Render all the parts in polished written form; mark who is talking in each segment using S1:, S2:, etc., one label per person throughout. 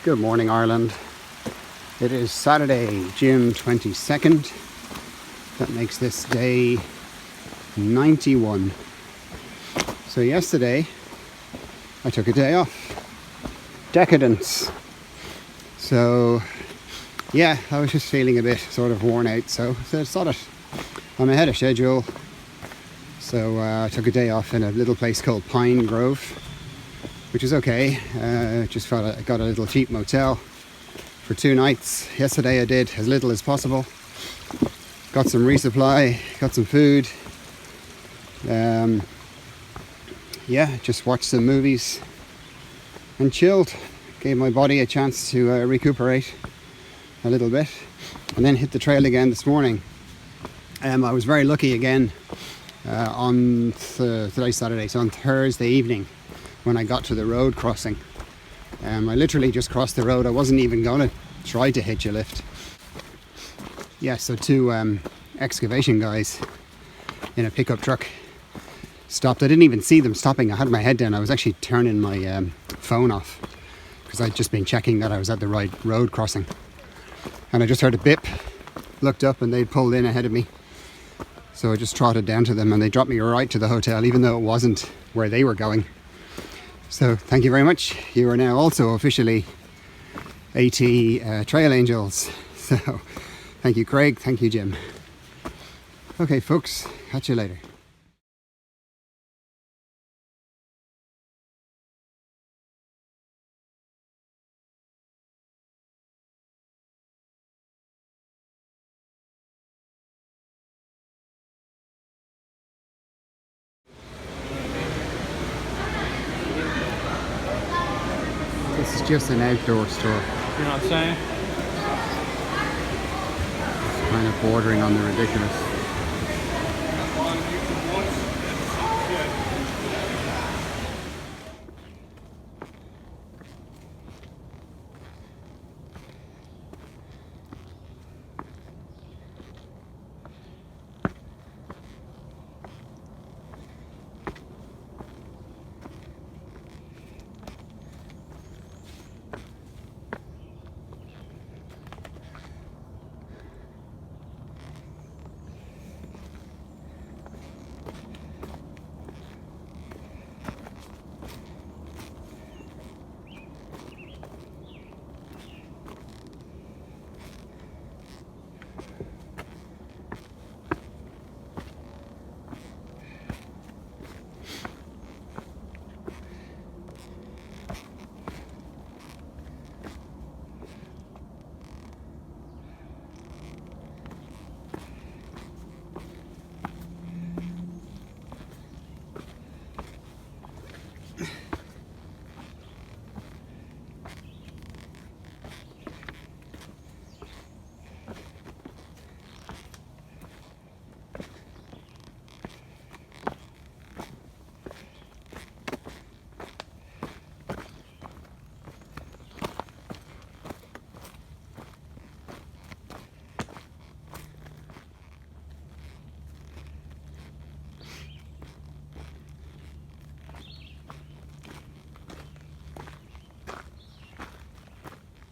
S1: Good morning, Ireland. It is Saturday, June 22nd. That makes this day 91. So yesterday I took a day off. Decadence. So yeah, I was just feeling a bit sort of worn out, so I thought it. I'm ahead of schedule. So I took a day off in a little place called Pine Grove, which is okay. Just I got a little cheap motel for 2 nights. Yesterday I did as little as possible. Got some resupply, got some food. Yeah, just watched some movies and chilled. Gave my body a chance to recuperate a little bit, and then hit the trail again this morning. I was very lucky again on today's Saturday, so on Thursday evening when I got to the road crossing. I literally just crossed the road. I wasn't even going to try to hitch a lift. Yeah, so 2 excavation guys in a pickup truck stopped. I didn't even see them stopping. I had my head down. I was actually turning my phone off because I'd just been checking that I was at the right road crossing. And I just heard a bip, looked up, and they'd pulled in ahead of me. So I just trotted down to them and they dropped me right to the hotel, even though it wasn't where they were going. So thank you very much. You are now also officially AT Trail Angels. So thank you, Craig. Thank you, Jim. Okay, folks, catch you later. This is just an outdoor store.
S2: You know what I'm saying?
S1: It's kind of bordering on the ridiculous.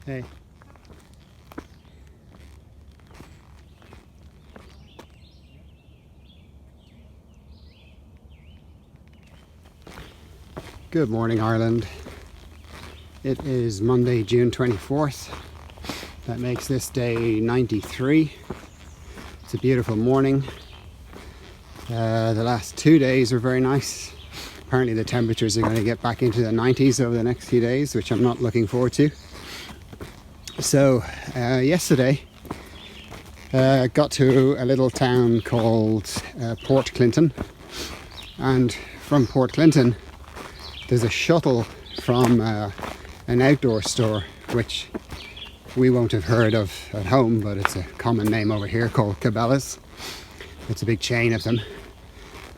S1: Hey. Good morning, Ireland. It is Monday, June 24th. That makes this day 93. It's a beautiful morning. The last 2 days were very nice. Apparently the temperatures are going to get back into the 90s over the next few days, which I'm not looking forward to. So yesterday got to a little town called Port Clinton, and from Port Clinton there's a shuttle from an outdoor store which we won't have heard of at home, but it's a common name over here, called Cabela's. It's a big chain of them,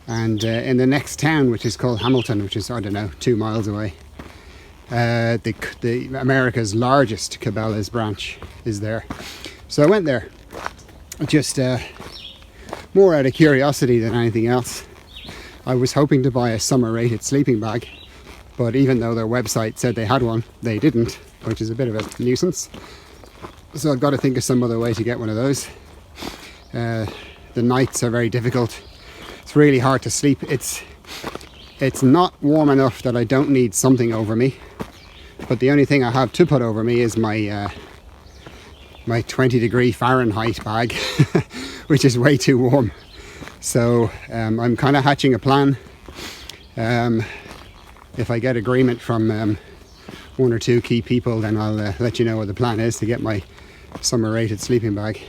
S1: and in the next town, which is called Hamilton, which is, I don't know, 2 miles away, the America's largest Cabela's branch is there. So I went there just more out of curiosity than anything else. I was hoping to buy a summer rated sleeping bag, but even though their website said they had one, they didn't. which is a bit of a nuisance. So I've got to think of some other way to get one of those. The nights are very difficult. It's really hard to sleep. It's not warm enough that I don't need something over me, but the only thing I have to put over me is my 20-degree Fahrenheit bag, which is way too warm. So I'm kind of hatching a plan. If I get agreement from one or two key people, then I'll let you know what the plan is to get my summer rated sleeping bag,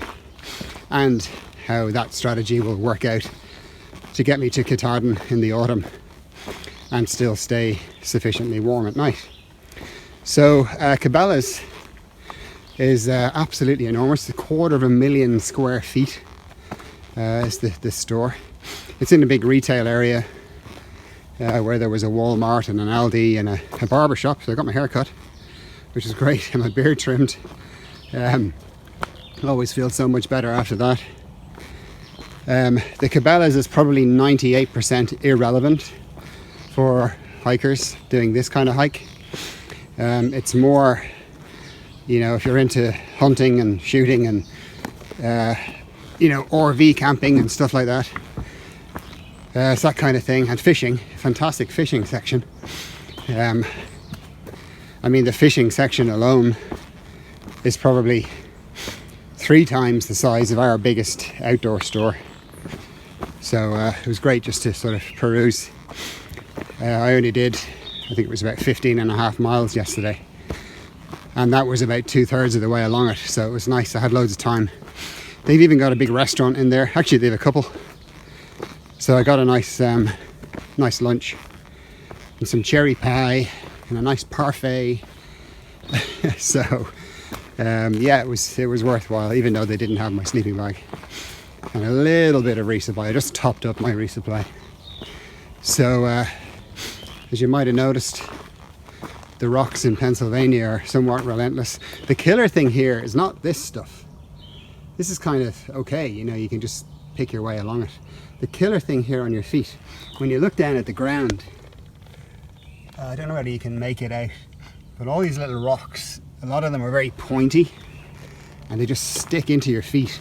S1: and how that strategy will work out to get me to Katahdin in the autumn and still stay sufficiently warm at night. So Cabela's is absolutely enormous. 250,000 square feet is the store. It's in a big retail area where there was a Walmart and an Aldi and a barber shop. So I got my hair cut, which is great, and my beard trimmed. Always feel so much better after that. The Cabela's is probably 98% irrelevant for hikers doing this kind of hike. It's more, you know, if you're into hunting and shooting and you know, RV camping and stuff like that. It's that kind of thing. And fishing, fantastic fishing section. I mean, the fishing section alone is probably 3 times the size of our biggest outdoor store. So it was great just to sort of peruse. I only did, I think it was about 15.5 miles yesterday, and that was about 2/3 of the way along it, so it was nice. I had loads of time. They've even got a big restaurant in there. Actually, they have a couple. So I got a nice nice lunch and some cherry pie and a nice parfait. So yeah, it was worthwhile, even though they didn't have my sleeping bag. And a little bit of resupply. I just topped up my resupply. So as you might have noticed, the rocks in Pennsylvania are somewhat relentless. The killer thing here is not this stuff. This is kind of okay, you know, you can just pick your way along it. The killer thing here on your feet, when you look down at the ground, I don't know whether you can make it out, but all these little rocks, a lot of them are very pointy and they just stick into your feet.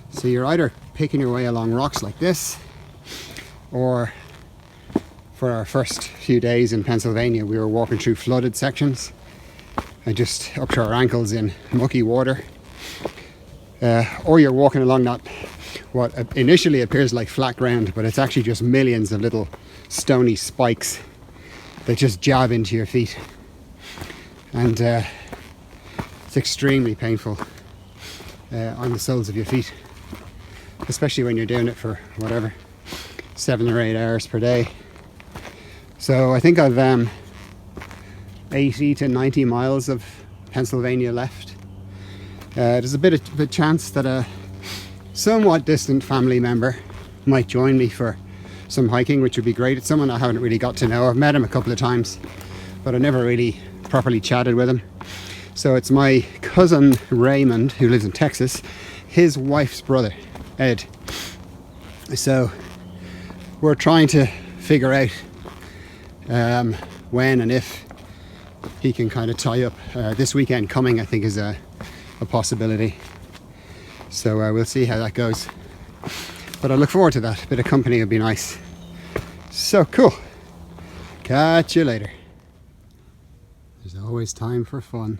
S1: So you're either picking your way along rocks like this, or for our first few days in Pennsylvania, we were walking through flooded sections and just up to our ankles in mucky water. Or you're walking along that, what initially appears like flat ground, but it's actually just millions of little stony spikes that just jab into your feet. And it's extremely painful on the soles of your feet, especially when you're doing it for whatever 7 or 8 hours per day. So I think I've 80 to 90 miles of Pennsylvania left. There's a bit of a chance that a somewhat distant family member might join me for some hiking, which would be great. It's someone I haven't really got to know. I've met him a couple of times, but I never really properly chatted with him. So it's my cousin Raymond, who lives in Texas, his wife's brother, Ed. So we're trying to figure out when and if he can kind of tie up. This weekend coming, I think, is a possibility. So we'll see how that goes. But I look forward to that. A bit of company would be nice. So cool. Catch you later. There's always time for fun.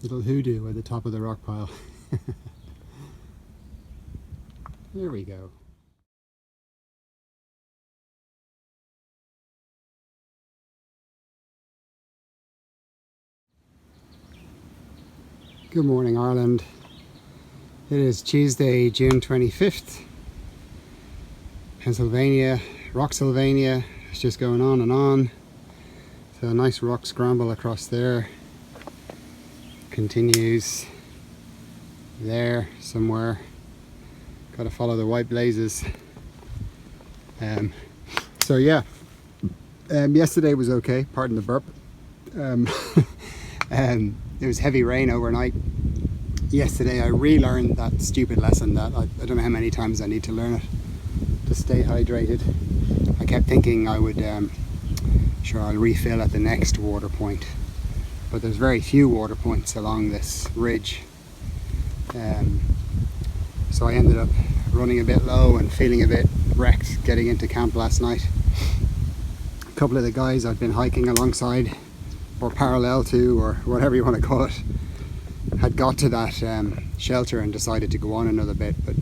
S1: Little hoodoo at the top of the rock pile. There we go. Good morning, Ireland. It is Tuesday, June 25th. Pennsylvania, Rocksylvania. It's just going on and on. So a nice rock scramble across there. Continues there somewhere. Got to follow the white blazes. So yeah, yesterday was okay. Pardon the burp. It was heavy rain overnight. Yesterday I relearned that stupid lesson that I don't know how many times I need to learn it, to stay hydrated. I kept thinking I would, sure, I'll refill at the next water point, but there's very few water points along this ridge. So I ended up running a bit low and feeling a bit wrecked getting into camp last night. A couple of the guys I'd been hiking alongside, or parallel to, or whatever you want to call it, had got to that shelter and decided to go on another bit, but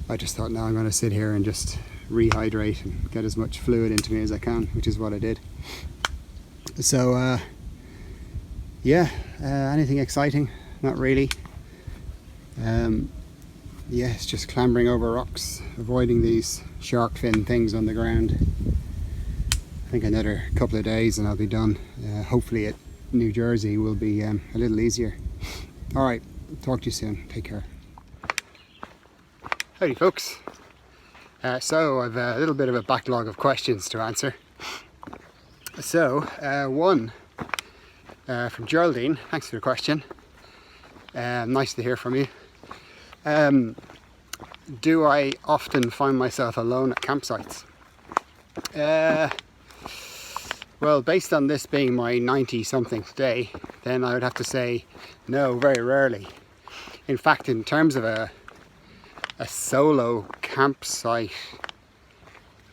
S1: I just thought, no, I'm going to sit here and just rehydrate and get as much fluid into me as I can, which is what I did. So yeah, anything exciting? Not really. Yeah, it's just clambering over rocks, avoiding these shark fin things on the ground. I think another couple of days and I'll be done. Hopefully at New Jersey will be a little easier. Alright, talk to you soon. Take care. Howdy folks. So I've a little bit of a backlog of questions to answer. So one from Geraldine, thanks for the question. Nice to hear from you. Do I often find myself alone at campsites? Well, based on this being my 90-something day, then I would have to say no, very rarely. In fact, in terms of a solo campsite,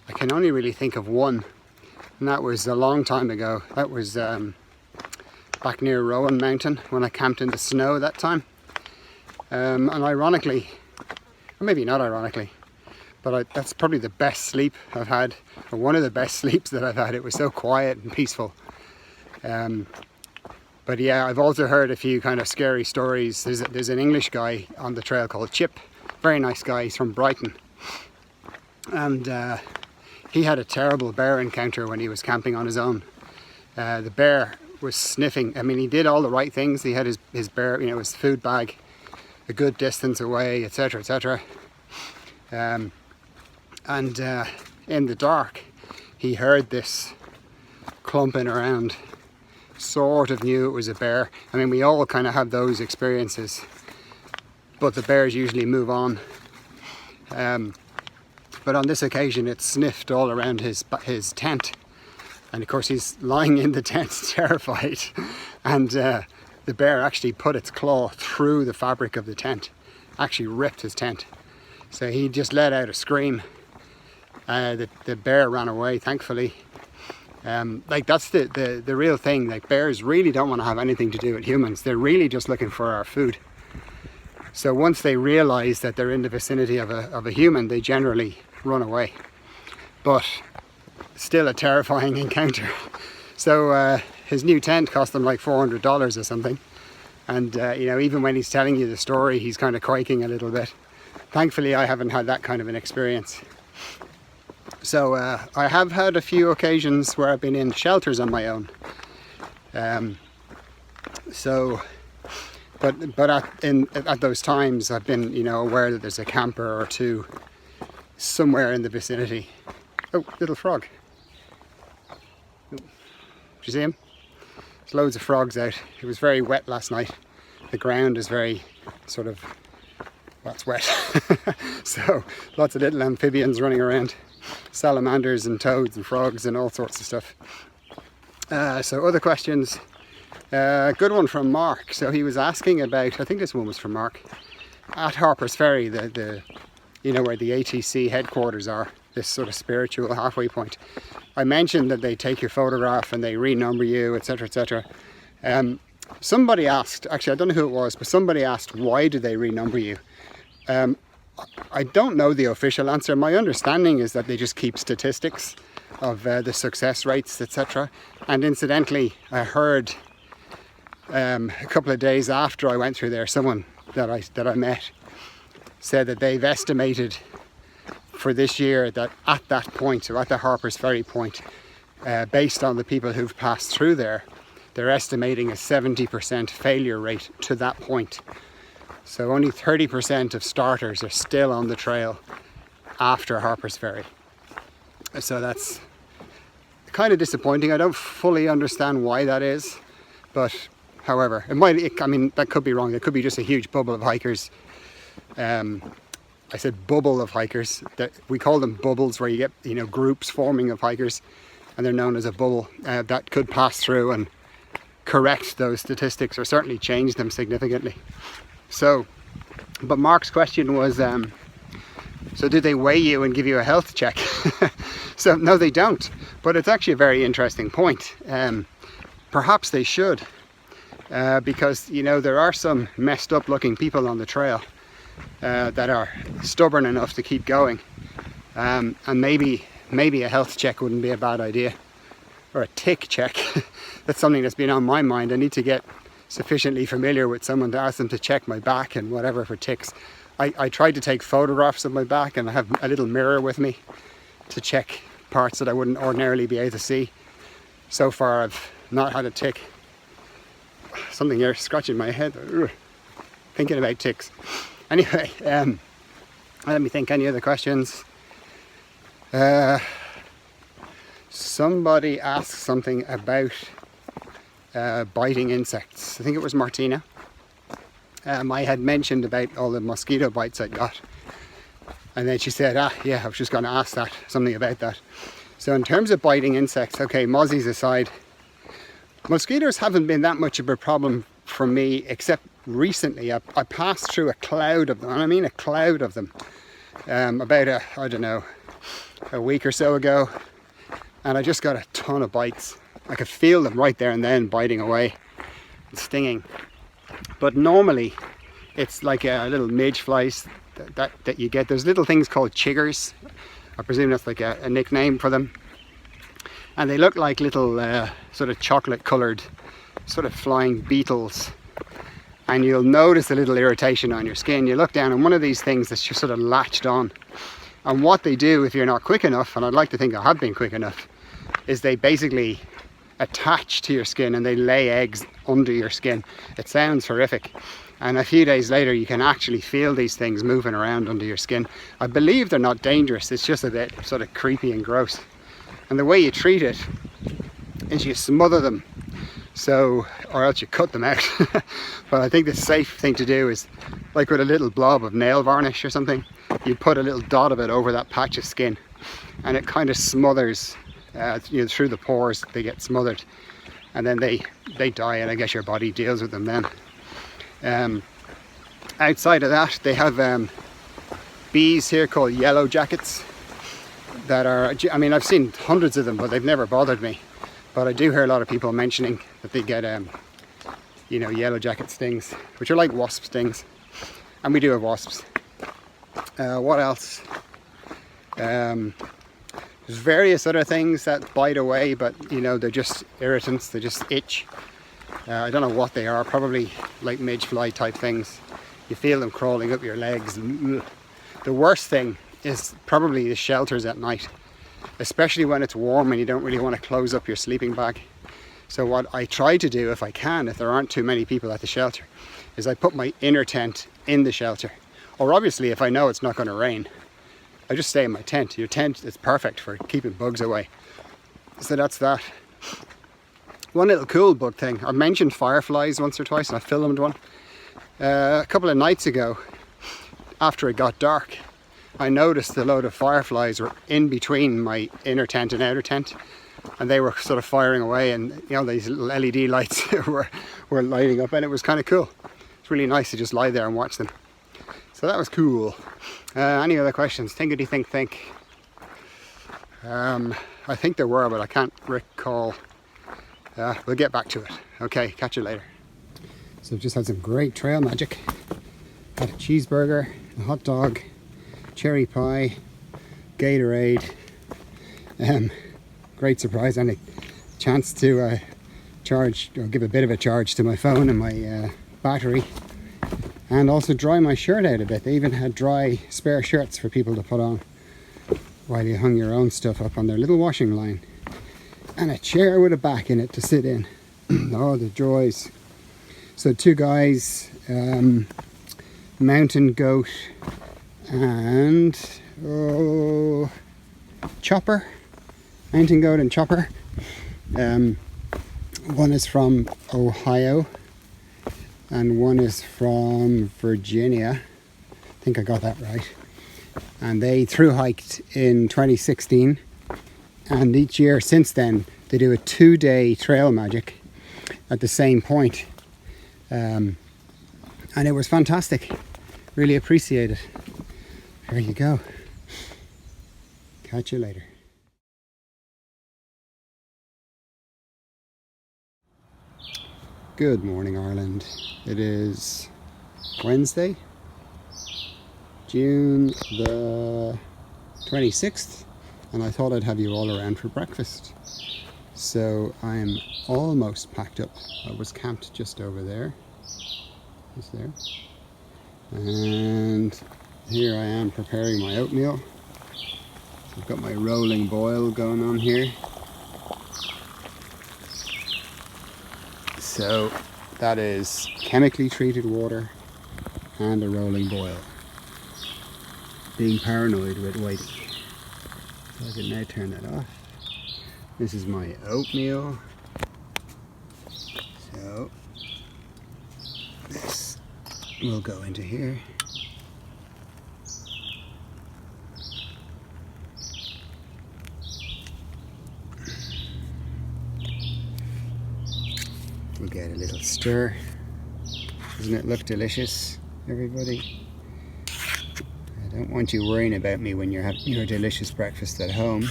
S1: I can only really think of one, and that was a long time ago. That was back near Rowan Mountain when I camped in the snow that time. And ironically, or maybe not ironically, but that's probably the best sleep I've had, or one of the best sleeps that I've had. It was so quiet and peaceful. But yeah, I've also heard a few kind of scary stories. There's an English guy on the trail called Chip, very nice guy, he's from Brighton. And he had a terrible bear encounter when he was camping on his own. The bear was sniffing. I mean, he did all the right things. He had his bear, you know, his food bag a good distance away, etc., etc. And in the dark, he heard this clumping around. Sort of knew it was a bear. I mean, we all kind of have those experiences, but the bears usually move on. But on this occasion, it sniffed all around his tent, and of course he's lying in the tent, terrified, and the bear actually put its claw through the fabric of the tent, actually ripped his tent. So he just let out a scream. The bear ran away, thankfully. Like that's the real thing. Like, bears really don't want to have anything to do with humans. They're really just looking for our food. So once they realize that they're in the vicinity of a human, they generally run away. But still a terrifying encounter. So his new tent cost him like $400 or something. And you know, even when he's telling you the story, he's kind of quaking a little bit. Thankfully, I haven't had that kind of an experience. So I have had a few occasions where I've been in shelters on my own. But at those times, I've been, you know, aware that there's a camper or two somewhere in the vicinity. Oh, little frog. Did you see him? There's loads of frogs out. It was very wet last night. The ground is very sort of, well, it's wet. So lots of little amphibians running around. Salamanders and toads and frogs and all sorts of stuff. So other questions. Good one from Mark. So he was asking about, I think this one was from Mark, at Harper's Ferry, the you know, where the ATC headquarters are, this sort of spiritual halfway point. I mentioned that they take your photograph and they renumber you, etc., etc. Somebody asked, actually I don't know who it was, but somebody asked, why do they renumber you? I don't know the official answer. My understanding is that they just keep statistics of the success rates, etc. And incidentally, I heard a couple of days after I went through there, someone that I met said that they've estimated for this year that at that point, so at the Harper's Ferry point, based on the people who've passed through there, they're estimating a 70% failure rate to that point. So only 30% of starters are still on the trail after Harper's Ferry. So that's kind of disappointing. I don't fully understand why that is, but however, I mean, that could be wrong. There could be just a huge bubble of hikers. And I said bubble of hikers. We call them bubbles, where you get, you know, groups forming of hikers, and they're known as a bubble. That could pass through and correct those statistics, or certainly change them significantly. So, but Mark's question was, so do they weigh you and give you a health check? So no, they don't, but it's actually a very interesting point. Perhaps they should, because, you know, there are some messed up looking people on the trail that are stubborn enough to keep going, and maybe a health check wouldn't be a bad idea, or a tick check. That's something that's been on my mind. I need to get sufficiently familiar with someone to ask them to check my back and whatever for ticks. I tried to take photographs of my back, and I have a little mirror with me to check parts that I wouldn't ordinarily be able to see. So far I've not had a tick. Something here scratching my head. Ugh. Thinking about ticks. Anyway, let me think. Any other questions? Somebody asked something about biting insects. I think it was Martina. I had mentioned about all the mosquito bites I got, and then she said, yeah, I was just going to ask that, something about that. So in terms of biting insects, okay, mozzies aside, mosquitoes haven't been that much of a problem for me, except recently I passed through a cloud of them, and I mean a cloud of them, about a week or so ago, and I just got a ton of bites. I could feel them right there and then biting away and stinging. But normally it's like a little midge flies that you get. There's little things called chiggers. I presume that's like a nickname for them. And they look like little sort of chocolate coloured sort of flying beetles. And you'll notice a little irritation on your skin. You look down and one of these things that's just sort of latched on. And what they do, if you're not quick enough, and I'd like to think I have been quick enough, is they basically attach to your skin and they lay eggs under your skin. It sounds horrific. And a few days later you can actually feel these things moving around under your skin. I believe they're not dangerous, it's just a bit sort of creepy and gross. And the way you treat it is you smother them, so, or else you cut them out. But I think the safe thing to do is, like with a little blob of nail varnish or something, you put a little dot of it over that patch of skin, and it kind of smothers, through the pores. They get smothered, and then they die, and I guess your body deals with them then. Outside of that, they have bees here called yellow jackets that are, I mean, I've seen hundreds of them, but they've never bothered me. But I do hear a lot of people mentioning that they get yellow jacket stings, which are like wasp stings, and we do have wasps. What else? There's various other things that bite away, but they're just irritants. They just itch. I don't know what they are. Probably like midge fly type things. You feel them crawling up your legs. The worst thing is probably the shelters at night, especially when it's warm and you don't really want to close up your sleeping bag. So what I try to do, if I can, if there aren't too many people at the shelter, is I put my inner tent in the shelter. Or obviously, if I know it's not going to rain, I just stay in my tent. Your tent is perfect for keeping bugs away. So that's that. One little cool bug thing. I mentioned fireflies once or twice, and I filmed one. A couple of nights ago, after it got dark, I noticed a load of fireflies were in between my inner tent and outer tent, and they were sort of firing away, and these little LED lights were lighting up, and it was kind of cool. It's really nice to just lie there and watch them. So that was cool. Any other questions? Thinkity think. I think there were, but I can't recall. We'll get back to it. Okay, catch you later. So I've just had some great trail magic. Had a cheeseburger, a hot dog, cherry pie, Gatorade. Great surprise, and a chance to charge, or give a bit of a charge to my phone and my battery, and also dry my shirt out a bit. They even had dry spare shirts for people to put on while you hung your own stuff up on their little washing line, and a chair with a back in it to sit in. Oh, the joys. So two guys, Mountain Goat and Chopper, Mountain Goat and Chopper. One is from Ohio and one is from Virginia. I think I got that right. and they through hiked in 2016, and each year since then they do a 2-day trail magic at the same point, and it was fantastic. Really appreciate it. There you go. Catch you later. Good morning, Ireland. It is Wednesday, June the 26th, and I thought I'd have you all around for breakfast. So I'm almost packed up. I was camped just over there. Just there. And here I am preparing my oatmeal. So I've got my rolling boil going on here. So that is chemically treated water and a rolling boil. Being paranoid with Whitey. So I can now turn that off. This is my oatmeal. So this will go into here. We'll get a little stir. Doesn't it look delicious, everybody? I don't want you worrying about me when you're having your delicious breakfast at home,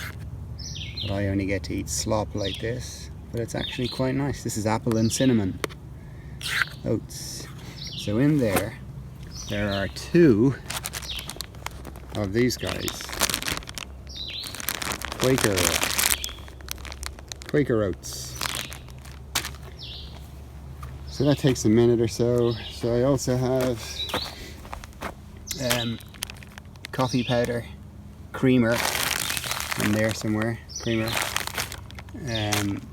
S1: but I only get to eat slop like this, but it's actually quite nice. This is apple and cinnamon oats. So in there are 2 of these guys. Quaker oats. So that takes a minute or so. So I also have coffee powder, creamer in there somewhere, creamer,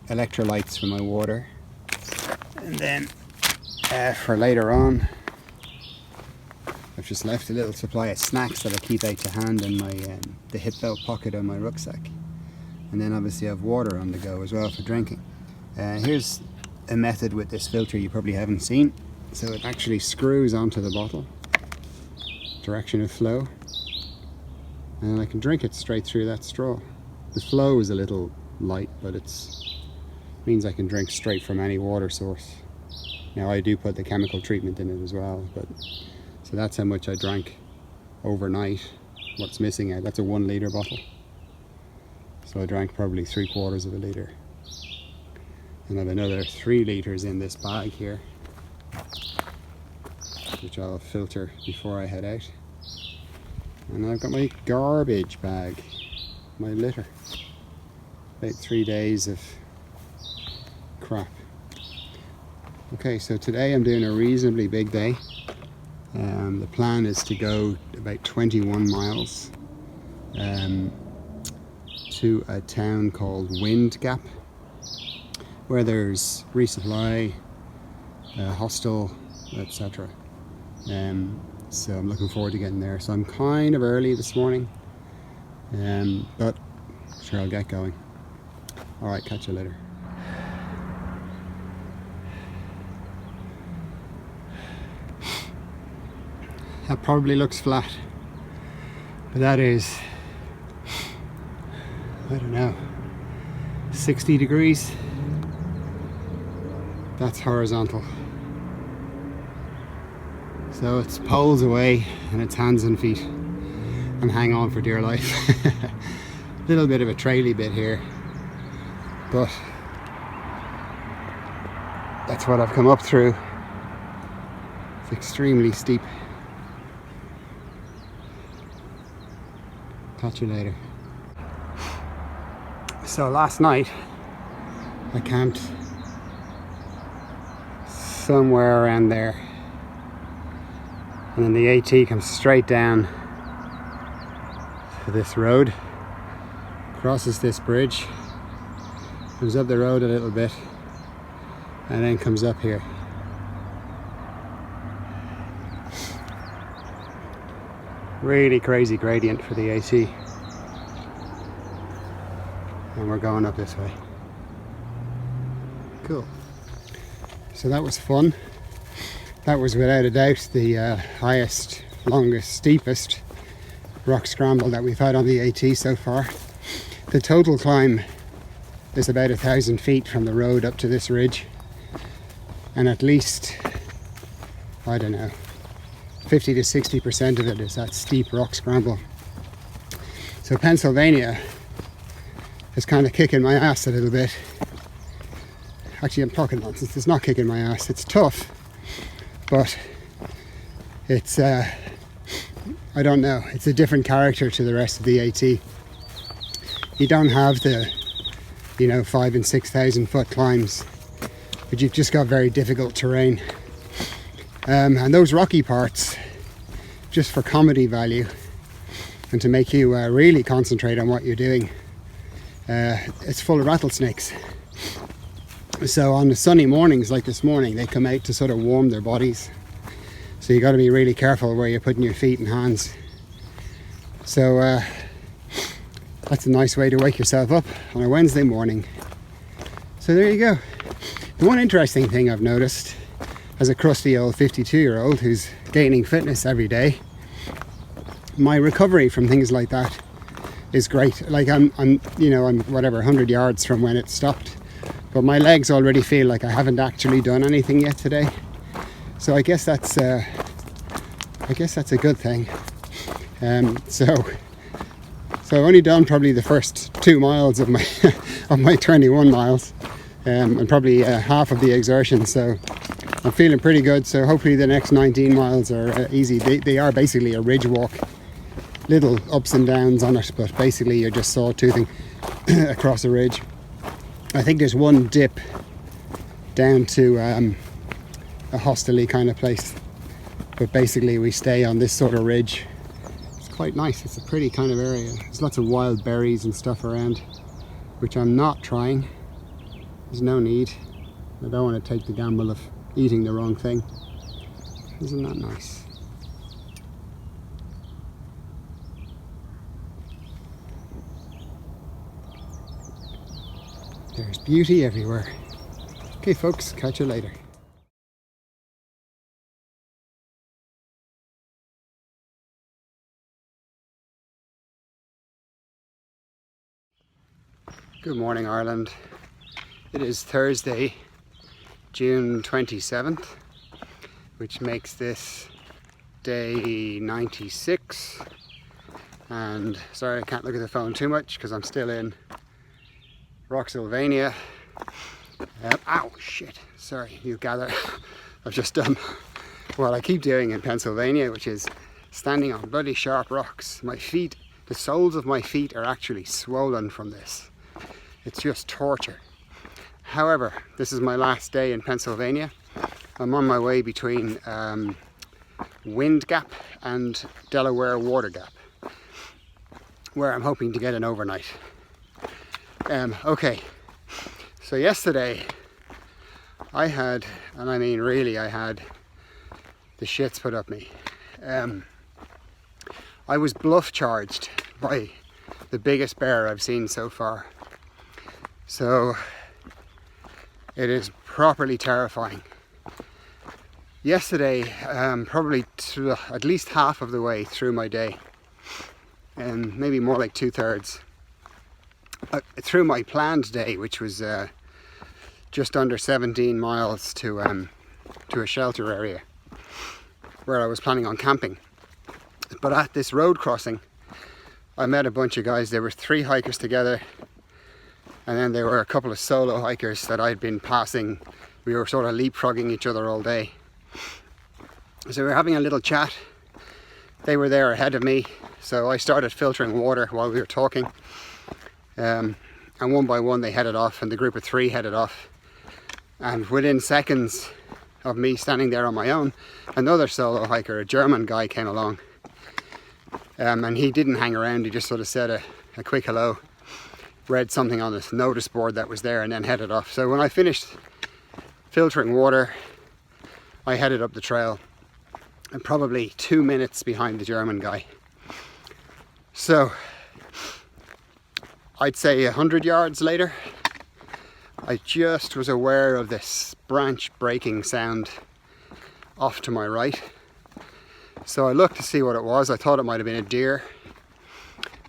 S1: electrolytes for my water, and then for later on I've just left a little supply of snacks that I keep out to hand in my the hip belt pocket on my rucksack, and then obviously I have water on the go as well for drinking. Here's a method with this filter you probably haven't seen. So it actually screws onto the bottle, direction of flow, and I can drink it straight through that straw. The flow is a little light, but it means I can drink straight from any water source. Now I do put the chemical treatment in it as well, but so that's how much I drank overnight. What's missing out, that's a 1 litre bottle. So I drank probably 3/4 of a litre. And I have another 3 litres in this bag here, which I'll filter before I head out. And I've got my garbage bag, my litter. About 3 days of crap. Okay, so today I'm doing a reasonably big day. The plan is to go about 21 miles to a town called Wind Gap, where there's resupply, hostel, etc. So I'm looking forward to getting there. So I'm kind of early this morning, but sure I'll get going. Alright, catch you later. That probably looks flat, but that is, I don't know, 60 degrees. That's horizontal. So it's poles away and it's hands and feet. And hang on for dear life. Little bit of a traily bit here, but that's what I've come up through. It's extremely steep. Catch you later. So last night I camped somewhere around there, and then the AT comes straight down to this road, crosses this bridge, comes up the road a little bit, and then comes up here. Really crazy gradient for the AT, and we're going up this way. Cool. So that was fun. That was without a doubt the highest, longest, steepest rock scramble that we've had on the AT so far. The total climb is about 1,000 feet from the road up to this ridge, and at least, I don't know, 50 to 60% of it is that steep rock scramble. So Pennsylvania is kind of kicking my ass a little bit. Actually, I'm talking nonsense. It's not kicking my ass. It's tough, but it's I don't know. It's a different character to the rest of the AT. You don't have the 5,000 and 6,000 foot climbs, but you've just got very difficult terrain. And those rocky parts, just for comedy value and to make you really concentrate on what you're doing, it's full of rattlesnakes. So on the sunny mornings like this morning, they come out to sort of warm their bodies. So you got to be really careful where you're putting your feet and hands. So that's a nice way to wake yourself up on a Wednesday morning. So there you go. The one interesting thing I've noticed as a crusty old 52-year-old who's gaining fitness every day, my recovery from things like that is great. Like I'm whatever 100 yards from when it stopped, but my legs already feel like I haven't actually done anything yet today. So I guess that's a good thing. So I've only done probably the first 2 miles of my of my 21 miles, and probably half of the exertion. So I'm feeling pretty good. So hopefully the next 19 miles are easy. They are basically a ridge walk, little ups and downs on it, but basically you're just sawtoothing across a ridge. I think there's one dip down to a hostel-y kind of place, but basically we stay on this sort of ridge. It's quite nice. It's a pretty kind of area. There's lots of wild berries and stuff around, which I'm not trying. There's no need. I don't want to take the gamble of eating the wrong thing. Isn't that nice? There's beauty everywhere. Okay folks, catch you later. Good morning, Ireland. It is Thursday, June 27th, which makes this day 96. And sorry, I can't look at the phone too much because I'm still in Rocksylvania. Ow, shit. Sorry, you gather. I've just done what I keep doing in Pennsylvania, which is standing on bloody sharp rocks. My feet, the soles of my feet are actually swollen from this. It's just torture. However, this is my last day in Pennsylvania. I'm on my way between Wind Gap and Delaware Water Gap, where I'm hoping to get an overnight. Okay, so yesterday I had, and I mean really I had, the shits put up me. I was bluff charged by the biggest bear I've seen so far. So it is properly terrifying. Yesterday, probably at least half of the way through my day, and maybe more like 2/3 through my planned day, which was just under 17 miles to a shelter area where I was planning on camping. But at this road crossing, I met a bunch of guys. There were 3 hikers together, and then there were a couple of solo hikers that I'd been passing. We were sort of leapfrogging each other all day. So we were having a little chat. They were there ahead of me, so I started filtering water while we were talking. And one by one they headed off, and the group of 3 headed off. And within seconds of me standing there on my own, another solo hiker, a German guy, came along. And he didn't hang around, he just sort of said a quick hello, read something on this notice board that was there, and then headed off. So when I finished filtering water, I headed up the trail, and probably 2 minutes behind the German guy. So I'd say 100 yards later, I just was aware of this branch breaking sound off to my right. So I looked to see what it was. I thought it might have been a deer,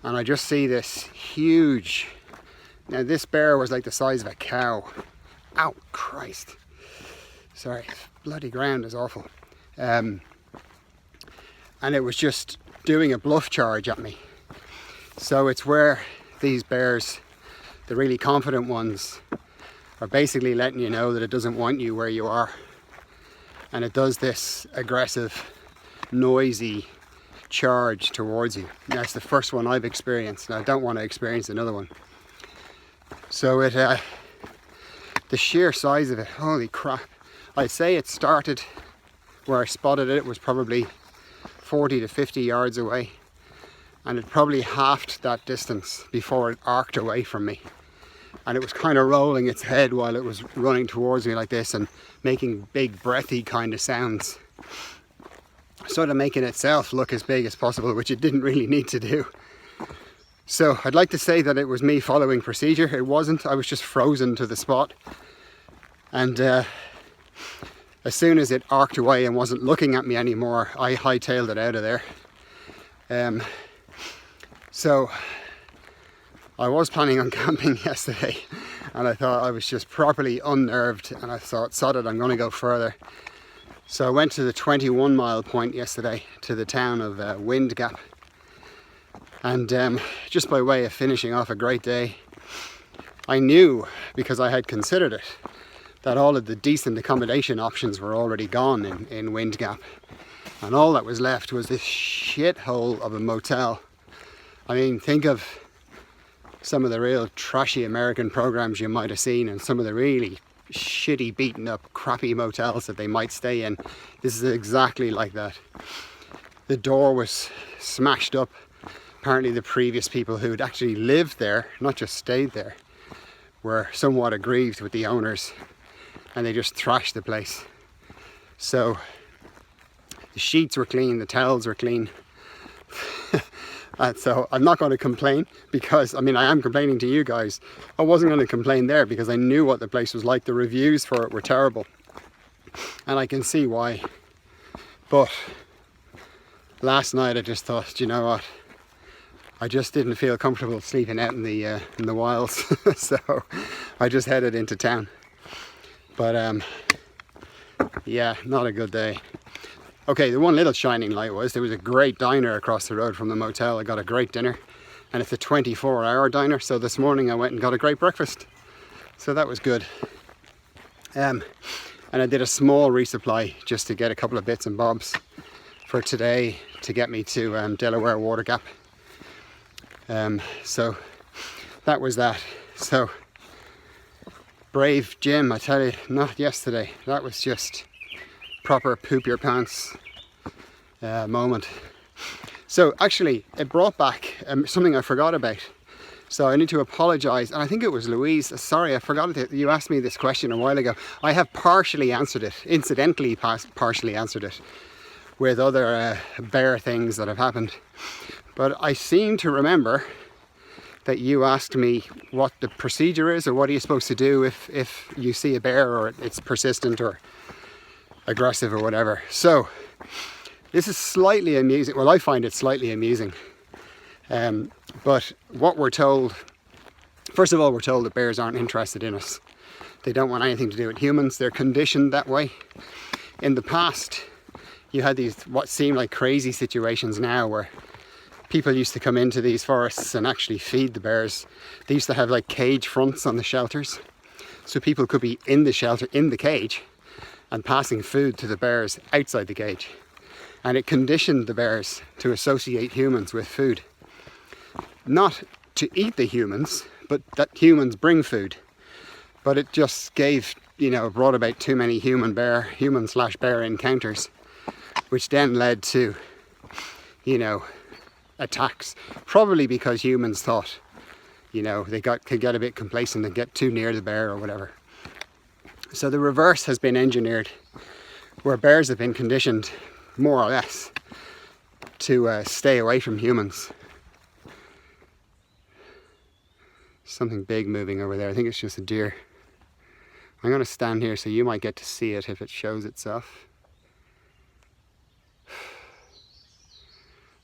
S1: and I just see this huge, now this bear was like the size of a cow. Ow, Christ. Sorry, bloody ground is awful. And it was just doing a bluff charge at me. So it's where these bears, the really confident ones, are basically letting you know that it doesn't want you where you are. And it does this aggressive, noisy charge towards you. That's the first one I've experienced, and I don't want to experience another one. So it, the sheer size of it, holy crap. I'd say it started where I spotted it, it was probably 40 to 50 yards away, and it probably halved that distance before it arced away from me. And it was kind of rolling its head while it was running towards me like this and making big breathy kind of sounds, sort of making itself look as big as possible, which it didn't really need to do. So I'd like to say that it was me following procedure. It wasn't. I was just frozen to the spot, and as soon as it arced away and wasn't looking at me anymore, I hightailed it out of there. So I was planning on camping yesterday, and I thought I was just properly unnerved, and I thought, sod it, I'm going to go further. So I went to the 21 mile point yesterday, to the town of Wind Gap, and just by way of finishing off a great day, I knew, because I had considered it, that all of the decent accommodation options were already gone in Wind Gap, and all that was left was this shithole of a motel. I mean, think of some of the real trashy American programs you might have seen, and some of the really shitty, beaten up, crappy motels that they might stay in. This is exactly like that. The door was smashed up. Apparently the previous people who had actually lived there, not just stayed there, were somewhat aggrieved with the owners, and they just trashed the place. So the sheets were clean, the towels were clean. And so I'm not going to complain, because, I mean, I am complaining to you guys. I wasn't going to complain there because I knew what the place was like. The reviews for it were terrible, and I can see why. But last night I just thought, you know what? I just didn't feel comfortable sleeping out in the wilds, so I just headed into town. But yeah, not a good day. Okay, the one little shining light was there was a great diner across the road from the motel. I got a great dinner, and it's a 24-hour diner, so this morning I went and got a great breakfast, so that was good. And I did a small resupply just to get a couple of bits and bobs for today to get me to Delaware Water Gap. So that was that. So brave Jim, I tell you, not yesterday. That was just proper poop your pants moment. So actually it brought back something I forgot about. So I need to apologize, and I think it was Louise. Sorry, I forgot it. You asked me this question a while ago. I have partially answered it, incidentally partially answered it, with other bear things that have happened. But I seem to remember that you asked me what the procedure is, or what are you supposed to do if you see a bear, or it's persistent or aggressive or whatever. So this is slightly amusing. Well, I find it slightly amusing. But what we're told, first of all, we're told that bears aren't interested in us. They don't want anything to do with humans. They're conditioned that way. In the past, you had these what seem like crazy situations now where people used to come into these forests and actually feed the bears. They used to have like cage fronts on the shelters, so people could be in the shelter, in the cage, and passing food to the bears outside the cage. And it conditioned the bears to associate humans with food. Not to eat the humans, but that humans bring food. But it just gave, brought about too many human/bear encounters, which then led to, attacks. Probably because humans thought, they could get a bit complacent and get too near the bear or whatever. So the reverse has been engineered, where bears have been conditioned, more or less, to stay away from humans. Something big moving over there. I think it's just a deer. I'm going to stand here so you might get to see it if it shows itself.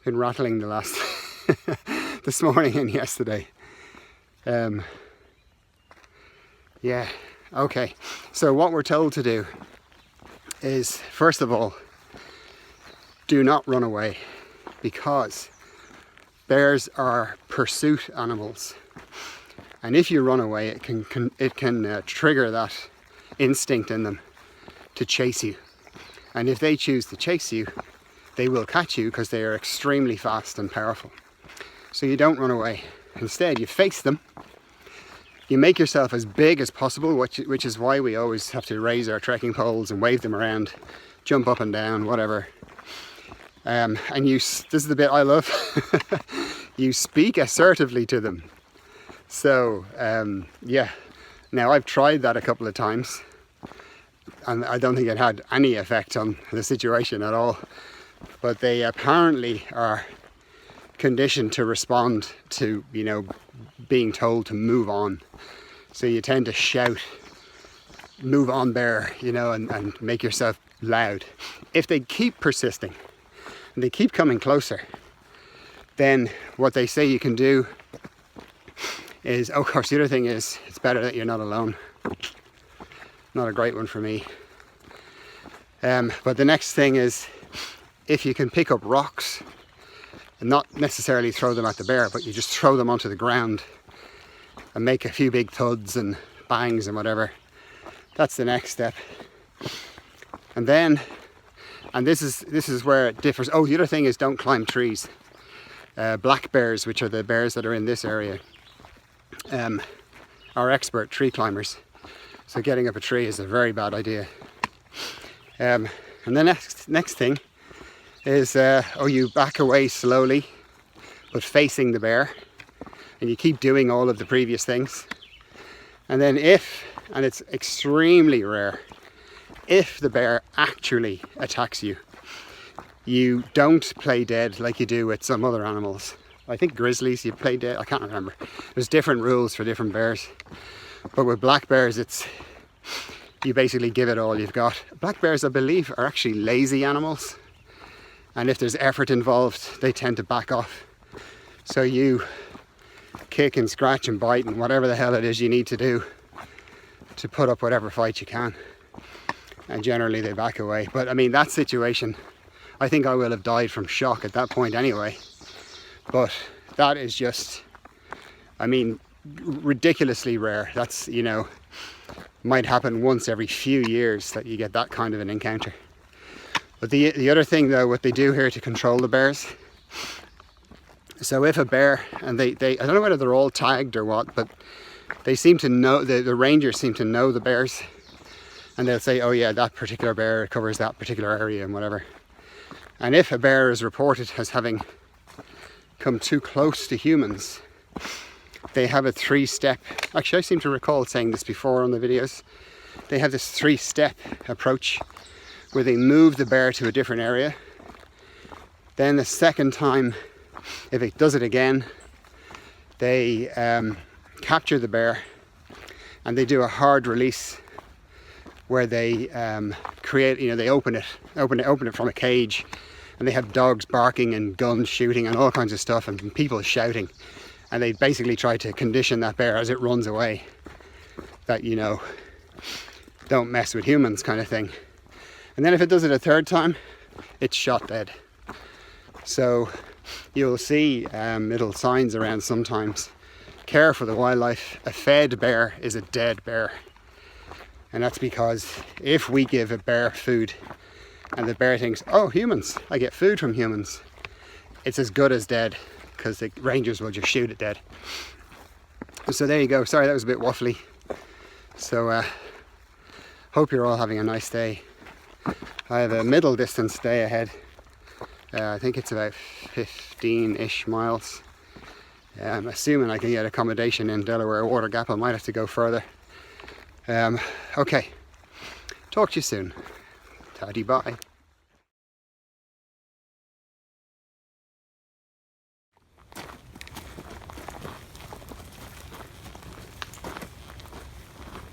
S1: Been rattling the this morning and yesterday. Yeah, okay. So what we're told to do is, first of all, do not run away, because bears are pursuit animals. And if you run away, it can trigger that instinct in them to chase you. And if they choose to chase you, they will catch you, because they are extremely fast and powerful. So you don't run away. Instead, you face them. You make yourself as big as possible, which is why we always have to raise our trekking poles and wave them around, jump up and down, whatever. And this is the bit I love, you speak assertively to them. So, yeah. Now, I've tried that a couple of times, and I don't think it had any effect on the situation at all. But they apparently are conditioned to respond to, you know, being told to move on. So you tend to shout, "Move on, bear," you know, and make yourself loud. If they keep persisting and they keep coming closer, then what they say you can do is, of course, the other thing is, it's better that you're not alone. Not a great one for me. But the next thing is, if you can pick up rocks and not necessarily throw them at the bear, but you just throw them onto the ground and make a few big thuds and bangs and whatever, that's the next step. And then, and this is where it differs. Oh, the other thing is, don't climb trees. Black bears, which are the bears that are in this area, are expert tree climbers. So getting up a tree is a very bad idea. And the next thing is, you back away slowly, but facing the bear, and you keep doing all of the previous things. And then and it's extremely rare, if the bear actually attacks you, you don't play dead like you do with some other animals. I think grizzlies, you play dead, I can't remember. There's different rules for different bears. But with black bears, you basically give it all you've got. Black bears, I believe, are actually lazy animals. And if there's effort involved, they tend to back off. So you kick and scratch and bite and whatever the hell it is you need to do to put up whatever fight you can. And generally they back away. But I mean, that situation, I think I will have died from shock at that point anyway. But that is just, I mean, ridiculously rare. That's, you know, might happen once every few years that you get that kind of an encounter. But the other thing though, what they do here to control the bears, so if a bear, and they I don't know whether they're all tagged or what, but they seem to know, the rangers seem to know the bears, and they'll say, oh yeah, that particular bear covers that particular area and whatever. And if a bear is reported as having come too close to humans, they have a 3-step, actually I seem to recall saying this before on the videos, they have this 3-step approach where they move the bear to a different area. Then the second time, if it does it again, they capture the bear and they do a hard release where they create, you know, they open it from a cage, and they have dogs barking and guns shooting and all kinds of stuff and people shouting, and they basically try to condition that bear as it runs away that, you know, don't mess with humans kind of thing. And then if it does it a third time, it's shot dead. So you'll see little signs around sometimes, care for the wildlife, a fed bear is a dead bear. And that's because if we give a bear food and the bear thinks, oh, humans, I get food from humans, it's as good as dead, because the rangers will just shoot it dead. So there you go. Sorry, that was a bit waffly. So hope you're all having a nice day. I have a middle distance day ahead. I think it's about 15-ish miles. I'm assuming I can get accommodation in Delaware Water Gap. I might have to go further. Okay, talk to you soon. Taddy bye.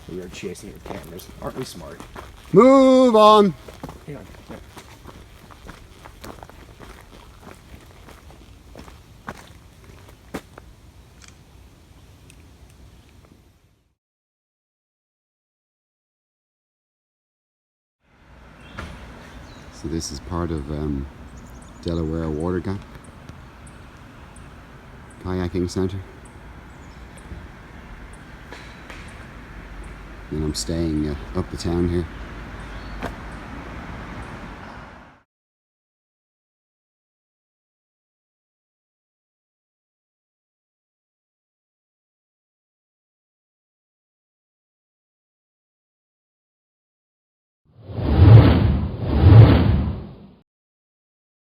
S2: We are chasing your cameras. Aren't we smart?
S1: Move on.
S2: Hang on. Yeah.
S1: So this is part of Delaware Water Gap Kayaking Centre. And I'm staying up the town here.